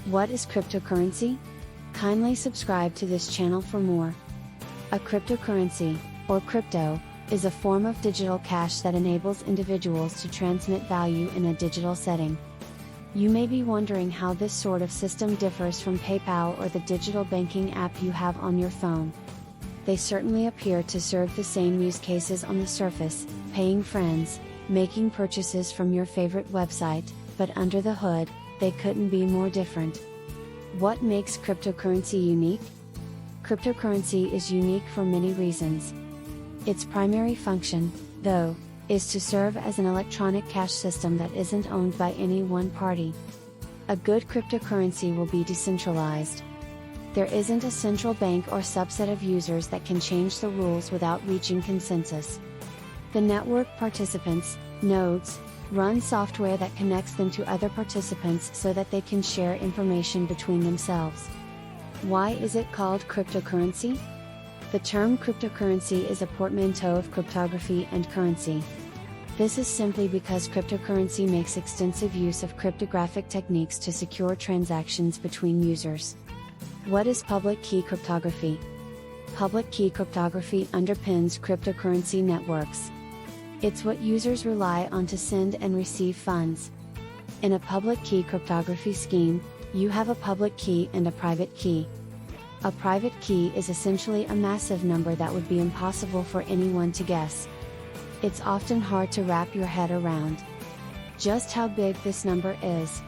What is cryptocurrency? Kindly subscribe to this channel for more. A cryptocurrency, or crypto, is a form of digital cash that enables individuals to transmit value in a digital setting. You may be wondering how this sort of system differs from PayPal or the digital banking app you have on your phone. They certainly appear to serve the same use cases on the surface, paying friends, making purchases from your favorite website, but under the hood, they couldn't be more different. What makes cryptocurrency unique? Cryptocurrency is unique for many reasons. Its primary function, though, is to serve as an electronic cash system that isn't owned by any one party. A good cryptocurrency will be decentralized. There isn't a central bank or subset of users that can change the rules without reaching consensus. The network participants, nodes, run software that connects them to other participants so that they can share information between themselves. Why is it called cryptocurrency? The term cryptocurrency is a portmanteau of cryptography and currency. This is simply because cryptocurrency makes extensive use of cryptographic techniques to secure transactions between users. What is public key cryptography? Public key cryptography underpins cryptocurrency networks. It's what users rely on to send and receive funds. In a public key cryptography scheme, you have a public key and a private key. A private key is essentially a massive number that would be impossible for anyone to guess. It's often hard to wrap your head around just how big this number is.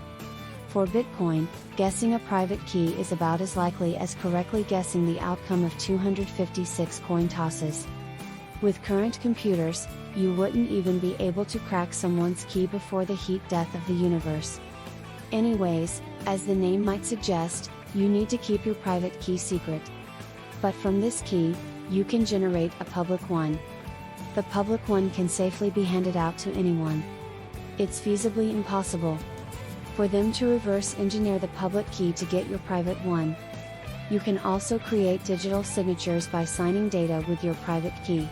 For Bitcoin, guessing a private key is about as likely as correctly guessing the outcome of 256 coin tosses. With current computers, you wouldn't even be able to crack someone's key before the heat death of the universe. Anyways, as the name might suggest, you need to keep your private key secret. But from this key, you can generate a public one. The public one can safely be handed out to anyone. It's feasibly impossible for them to reverse engineer the public key to get your private one. You can also create digital signatures by signing data with your private key.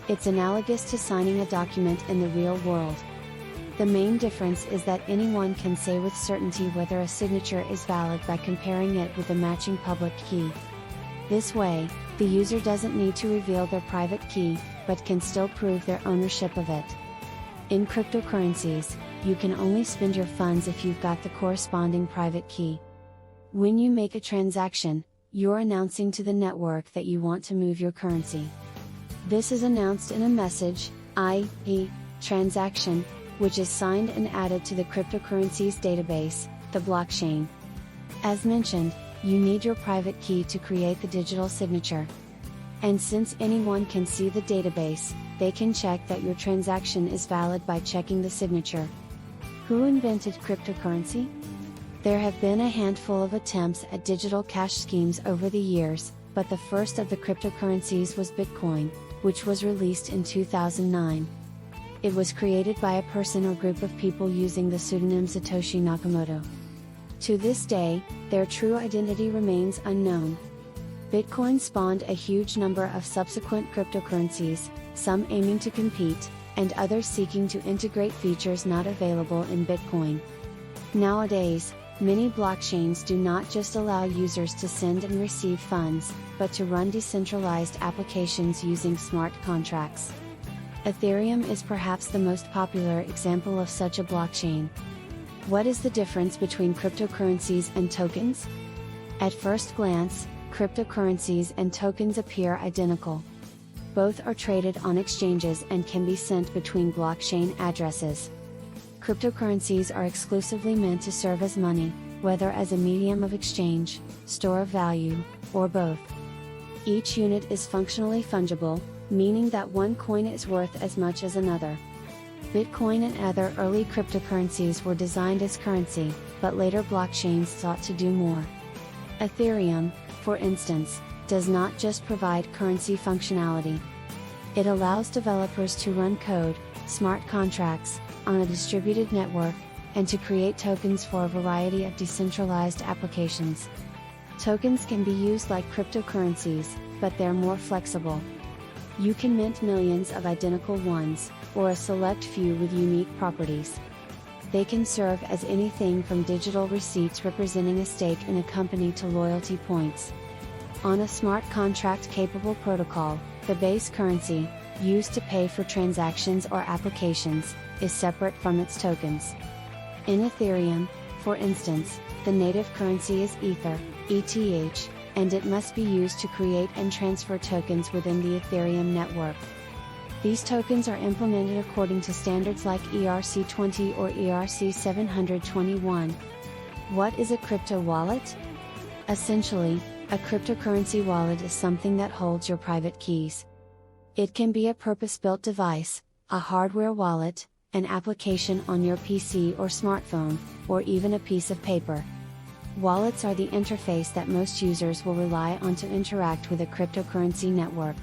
It's analogous to signing a document in the real world. The main difference is that anyone can say with certainty whether a signature is valid by comparing it with a matching public key. This way, the user doesn't need to reveal their private key, but can still prove their ownership of it. In cryptocurrencies, you can only spend your funds if you've got the corresponding private key. When you make a transaction, you're announcing to the network that you want to move your currency. This is announced in a message, i.e., transaction, which is signed and added to the cryptocurrency's database, the blockchain. As mentioned, you need your private key to create the digital signature. And since anyone can see the database, they can check that your transaction is valid by checking the signature. Who invented cryptocurrency? There have been a handful of attempts at digital cash schemes over the years, but the first of the cryptocurrencies was Bitcoin, which was released in 2009. It was created by a person or group of people using the pseudonym Satoshi Nakamoto. To this day, their true identity remains unknown. Bitcoin spawned a huge number of subsequent cryptocurrencies, some aiming to compete, and others seeking to integrate features not available in Bitcoin. Nowadays, many blockchains do not just allow users to send and receive funds, but to run decentralized applications using smart contracts. Ethereum is perhaps the most popular example of such a blockchain. What is the difference between cryptocurrencies and tokens? At first glance, cryptocurrencies and tokens appear identical. Both are traded on exchanges and can be sent between blockchain addresses. Cryptocurrencies are exclusively meant to serve as money, whether as a medium of exchange, store of value, or both. Each unit is functionally fungible, meaning that one coin is worth as much as another. Bitcoin and other early cryptocurrencies were designed as currency, but later blockchains sought to do more. Ethereum, for instance, does not just provide currency functionality. It allows developers to run code, smart contracts, on a distributed network, and to create tokens for a variety of decentralized applications. Tokens can be used like cryptocurrencies, but they're more flexible. You can mint millions of identical ones, or a select few with unique properties. They can serve as anything from digital receipts representing a stake in a company to loyalty points. On a smart contract capable protocol, the base currency, used to pay for transactions or applications, is separate from its tokens. In Ethereum, for instance, the native currency is Ether, ETH, and it must be used to create and transfer tokens within the Ethereum network. These tokens are implemented according to standards like ERC20 or ERC721. What is a crypto wallet? Essentially, a cryptocurrency wallet is something that holds your private keys. It can be a purpose-built device, a hardware wallet, an application on your PC or smartphone, or even a piece of paper. Wallets are the interface that most users will rely on to interact with a cryptocurrency network.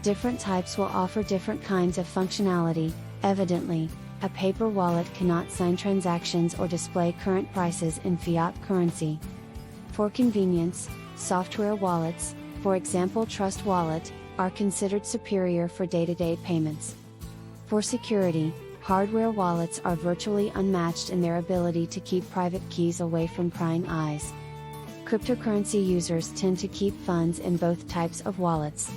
Different types will offer different kinds of functionality. Evidently, a paper wallet cannot sign transactions or display current prices in fiat currency. For convenience, software wallets, for example Trust Wallet, are considered superior for day-to-day payments. For security, hardware wallets are virtually unmatched in their ability to keep private keys away from prying eyes. Cryptocurrency users tend to keep funds in both types of wallets.